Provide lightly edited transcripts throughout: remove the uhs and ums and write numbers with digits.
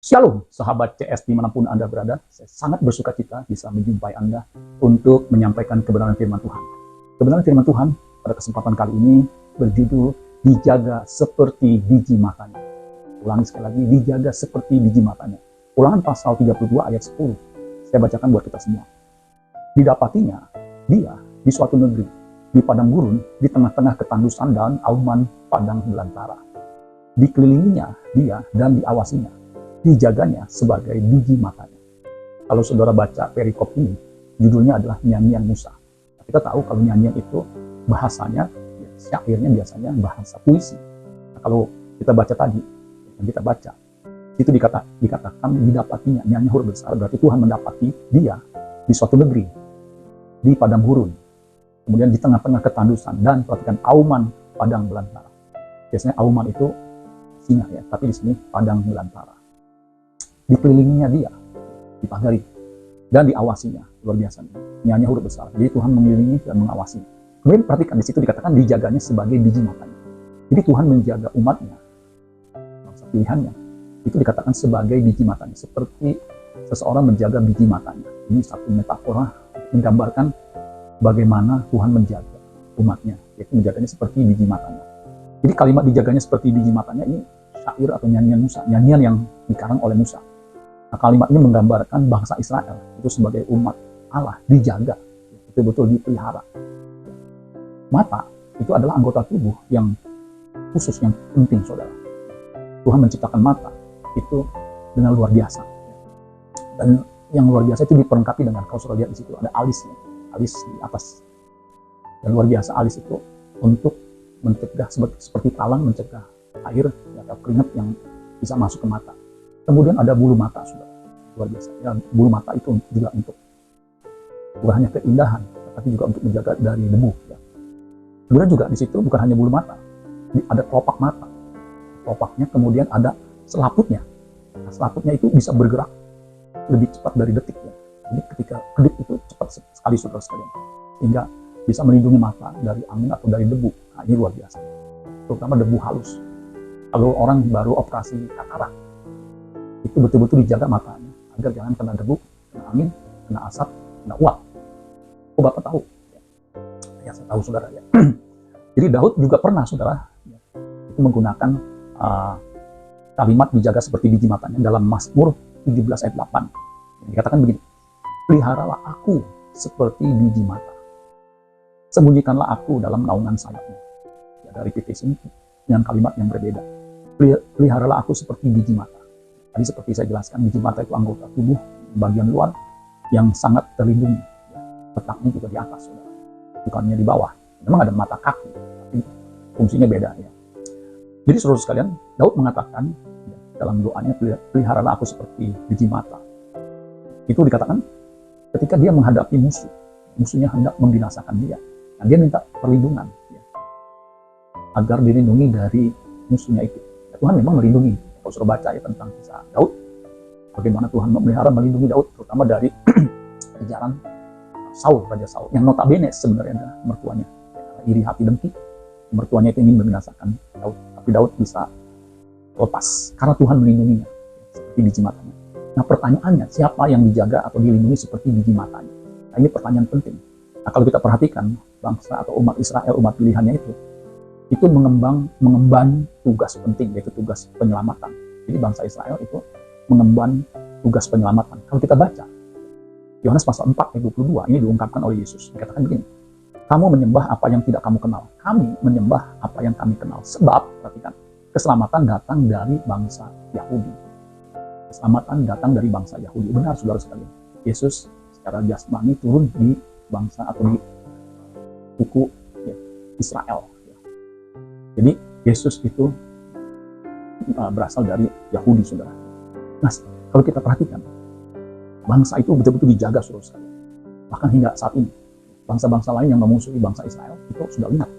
Shalom, sahabat CS dimanapun Anda berada. Saya sangat bersuka cita bisa menjumpai Anda untuk menyampaikan kebenaran firman Tuhan. Kebenaran firman Tuhan pada kesempatan kali ini berjudul dijaga seperti biji matanya. Ulangi sekali lagi, dijaga seperti biji matanya. Ulangan pasal 32 ayat 10. Saya bacakan buat kita semua. Didapatinya dia di suatu negeri, di padang gurun, di tengah-tengah ketandusan dan auman padang belantara. Dikelilinginya dia dan diawasinya, dijaganya sebagai biji matanya. Kalau saudara baca perikop ini, judulnya adalah nyanyian Musa. Kita tahu kalau nyanyian itu bahasanya, syairnya biasanya bahasa puisi. Nah, kalau kita baca tadi, yang kita baca, itu dikatakan didapatinya, nyanyian huruf besar, berarti Tuhan mendapati dia di suatu negeri, di padang gurun, kemudian di tengah-tengah ketandusan, dan perhatikan auman padang belantara. Biasanya auman itu singa ya, tapi di sini padang belantara. Dikelilinginya dia, dipagari, dan diawasinya. Luar biasa. Nyanyi huruf besar. Jadi Tuhan mengelilingi dan mengawasi. Kemudian perhatikan di situ dikatakan dijaganya sebagai biji matanya. Jadi Tuhan menjaga umatnya, bangsa pilihannya. Itu dikatakan sebagai biji matanya. Seperti seseorang menjaga biji matanya. Ini satu metafora menggambarkan bagaimana Tuhan menjaga umatnya. Yaitu menjaganya seperti biji matanya. Jadi kalimat dijaganya seperti biji matanya ini syair atau nyanyian Musa. Nyanyian yang dikarang oleh Musa. Nah, kalimat ini menggambarkan bangsa Israel itu sebagai umat Allah dijaga, betul-betul dipelihara. Mata itu adalah anggota tubuh yang khusus, yang penting, saudara. Tuhan menciptakan mata itu dengan luar biasa. Dan yang luar biasa itu diperlengkapi dengan, kalau saudara lihat di situ ada alisnya, alis di atas. Dan luar biasa alis itu untuk mencegah, seperti talang mencegah air atau keringat yang bisa masuk ke mata. Kemudian ada bulu mata, saudara. Luar biasa. Ya, bulu mata itu juga untuk bukan hanya keindahan, tapi juga untuk menjaga dari debu. Ya. Kemudian juga di situ bukan hanya bulu mata, ada kelopak mata. Kelopaknya kemudian ada selaputnya. Nah, selaputnya itu bisa bergerak lebih cepat dari detik. Ya. Jadi ketika kedip itu cepat sekali, saudara sekalian, sehingga bisa melindungi mata dari angin atau dari debu. Nah, ini luar biasa. Terutama debu halus. Kalau orang baru operasi katarak, itu betul-betul dijaga matanya agar jangan kena debu, kena angin, kena asap, kena uap. Oh, Bapak tahu? Ya, saya tahu, saudara. Ya. Jadi Daud juga pernah, saudara, ya, itu menggunakan kalimat dijaga seperti biji matanya dalam Mazmur 17 ayat 8. Dikatakan begini, peliharalah aku seperti biji mata, sembunyikanlah aku dalam naungan sayapmu. Ya, dari titik ini dengan kalimat yang berbeda. Peliharalah aku seperti biji mata. Tadi seperti saya jelaskan, biji mata itu anggota tubuh bagian luar yang sangat terlindungi. Letaknya juga di atas, saudara. Bukannya di bawah. Memang ada mata kaki, tapi fungsinya beda. Ya. Jadi saudara sekalian, Daud mengatakan ya, dalam doanya, peliharalah aku seperti biji mata. Itu dikatakan ketika dia menghadapi musuh, musuhnya hendak membinasakan dia. Nah, dia minta perlindungan ya, agar dilindungi dari musuhnya itu. Ya, Tuhan memang melindungi. Kalau sudah baca ya tentang kisah Daud, bagaimana Tuhan memelihara, melindungi Daud, terutama dari ajaran Saul, Raja Saul, yang notabene sebenarnya adalah mertuanya. Iri hati dengki, mertuanya itu ingin membinasakan Daud, tapi Daud bisa lepas karena Tuhan melindunginya seperti biji matanya. Nah, pertanyaannya, siapa yang dijaga atau dilindungi seperti biji matanya? Nah, ini pertanyaan penting. Nah, kalau kita perhatikan bangsa atau umat Israel, umat pilihannya itu mengemban tugas penting, yaitu tugas penyelamatan. Jadi bangsa Israel itu mengemban tugas penyelamatan. Kalau kita baca Yohanes pasal 4 ayat 22, ini diungkapkan oleh Yesus. Dikatakan begini, kamu menyembah apa yang tidak kamu kenal, kami menyembah apa yang kami kenal. Sebab, perhatikan, keselamatan datang dari bangsa Yahudi. Keselamatan datang dari bangsa Yahudi. Benar, saudara sekalian. Yesus secara jasmani turun di bangsa atau di suku ya, Israel. Jadi Yesus itu berasal dari Yahudi, saudara. Nah, kalau kita perhatikan, bangsa itu betul-betul dijaga, saudara sekalian. Bahkan hingga saat ini, bangsa-bangsa lain yang memusuhi bangsa Israel itu sudah ingat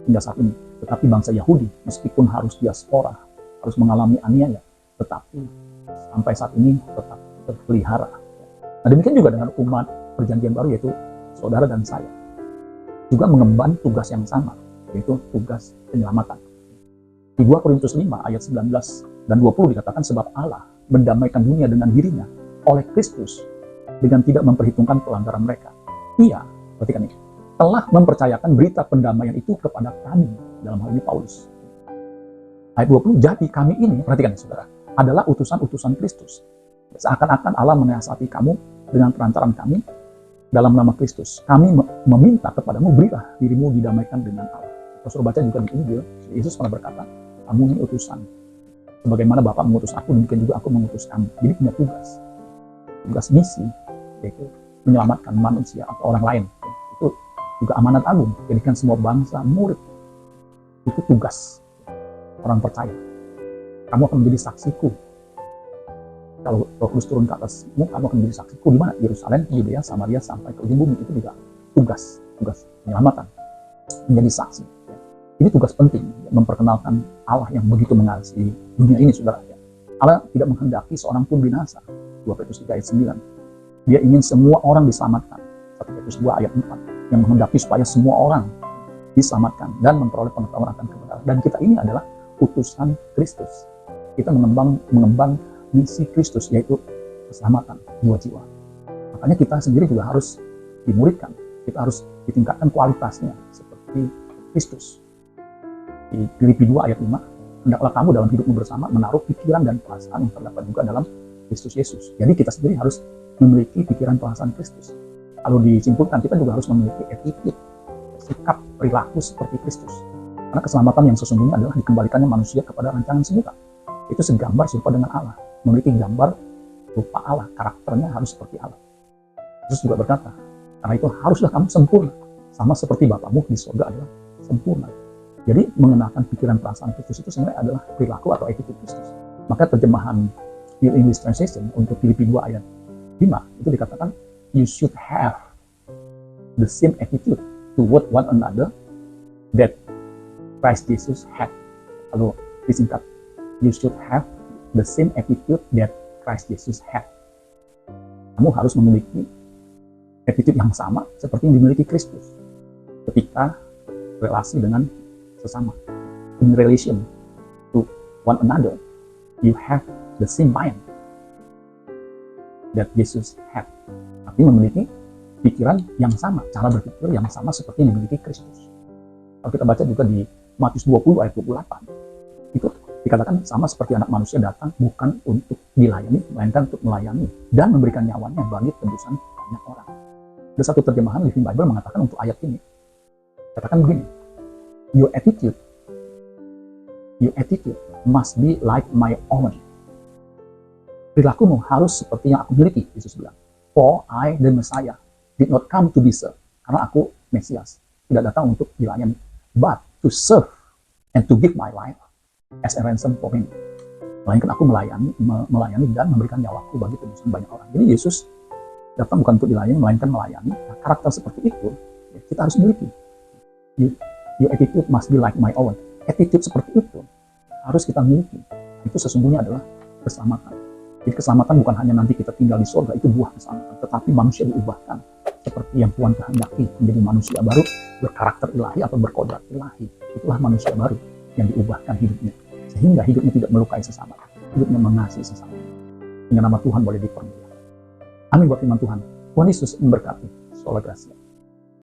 hingga saat ini. Tetapi bangsa Yahudi, meskipun harus diaspora, harus mengalami aniaya, tetapi sampai saat ini tetap terpelihara. Nah, demikian juga dengan umat perjanjian baru, yaitu saudara dan saya, juga mengemban tugas yang sama, yaitu tugas penyelamatan. Di 2 Korintus 5 ayat 19 dan 20 dikatakan, sebab Allah mendamaikan dunia dengan dirinya oleh Kristus dengan tidak memperhitungkan pelanggaran mereka. Ia, perhatikan ini, telah mempercayakan berita pendamaian itu kepada kami, dalam hal ini Paulus. Ayat 20, jadi kami ini, perhatikan ya saudara, adalah utusan-utusan Kristus. Seakan-akan Allah menasihati kamu dengan perantaran kami dalam nama Kristus. Kami meminta kepadamu, berilah dirimu didamaikan dengan Allah. Kalau suruh baca juga di Injil, Yesus pernah berkata, kamu ini utusan. Sebagaimana Bapa mengutus aku, demikian juga aku mengutus kamu. Jadi punya tugas misi, yaitu menyelamatkan manusia atau orang lain. Itu juga amanat agung, jadikan semua bangsa murid. Itu tugas orang percaya. Kamu akan menjadi saksiku. Kalau Roh Kudus turun ke atasmu, kamu akan menjadi saksiku di mana? Yerusalem, Yudea, Samaria, sampai ke ujung bumi. Itu juga tugas penyelamatan, menjadi saksi. Ini tugas penting, memperkenalkan Allah yang begitu mengasihi dunia ini, saudara. Allah tidak menghendaki seorang pun binasa. 2 Petrus 3 ayat 9. Dia ingin semua orang diselamatkan. 1 Petrus 2 ayat 4. Yang menghendaki supaya semua orang diselamatkan dan memperoleh pengetahuan akan kebenaran. Dan kita ini adalah utusan Kristus. Kita mengemban misi Kristus, yaitu keselamatan jiwa-jiwa. Makanya kita sendiri juga harus dimuridkan. Kita harus ditingkatkan kualitasnya seperti Kristus. Di Filipi 2 ayat 5, hendaklah kamu dalam hidupmu bersama menaruh pikiran dan perasaan yang terdapat juga dalam Kristus Yesus. Jadi kita sendiri harus memiliki pikiran perasaan Kristus. Kalau disimpulkan, kita juga harus memiliki attitude, sikap, perilaku seperti Kristus. Karena keselamatan yang sesungguhnya adalah dikembalikannya manusia kepada rancangan semula. Itu segambar serupa dengan Allah. Memiliki gambar rupa Allah, karakternya harus seperti Allah. Yesus juga berkata, karena itu haruslah kamu sempurna, sama seperti Bapamu di surga adalah sempurna. Jadi mengenalkan pikiran perasaan Kristus itu sebenarnya adalah perilaku atau attitude Kristus. Maka terjemahan New English Translation untuk Filipi 2 ayat 5 itu dikatakan, you should have the same attitude toward one another that Christ Jesus had. Kalau disingkat, you should have the same attitude that Christ Jesus had. Kamu harus memiliki attitude yang sama seperti yang dimiliki Kristus ketika relasi dengan sesama. In relation to one another, you have the same mind that Jesus had. Artinya memiliki pikiran yang sama, cara berpikir yang sama seperti yang dimiliki Kristus. Kalau kita baca juga di Matius 20 ayat 28, itu dikatakan sama seperti anak manusia datang bukan untuk dilayani, melainkan untuk melayani dan memberikan nyawanya bagi tebusan banyak orang. Ada satu terjemahan Living Bible mengatakan untuk ayat ini, katakan begini, your attitude must be like my own. Perilakumu harus seperti yang aku miliki, Yesus bilang. For I, the Messiah, did not come to be served. Karena aku Mesias, tidak datang untuk dilayani, but to serve and to give my life as a ransom for many. Melainkan aku melayani dan memberikan nyawaku bagi tebusan banyak orang. Jadi Yesus datang bukan untuk dilayani, melainkan melayani. Nah, karakter seperti itu ya, kita harus miliki. Your attitude must be like my own. Attitude seperti itu harus kita miliki. Itu sesungguhnya adalah keselamatan. Jadi keselamatan bukan hanya nanti kita tinggal di surga, itu buah keselamatan. Tetapi manusia diubahkan seperti yang Tuhan kehendaki, menjadi manusia baru, berkarakter ilahi atau berkodrat ilahi. Itulah manusia baru yang diubahkan hidupnya. Sehingga hidupnya tidak melukai sesama. Hidupnya mengasihi sesama. Sehingga nama Tuhan boleh dipermuliakan. Amin buat firman Tuhan. Tuhan Yesus memberkati. Sola Gracia.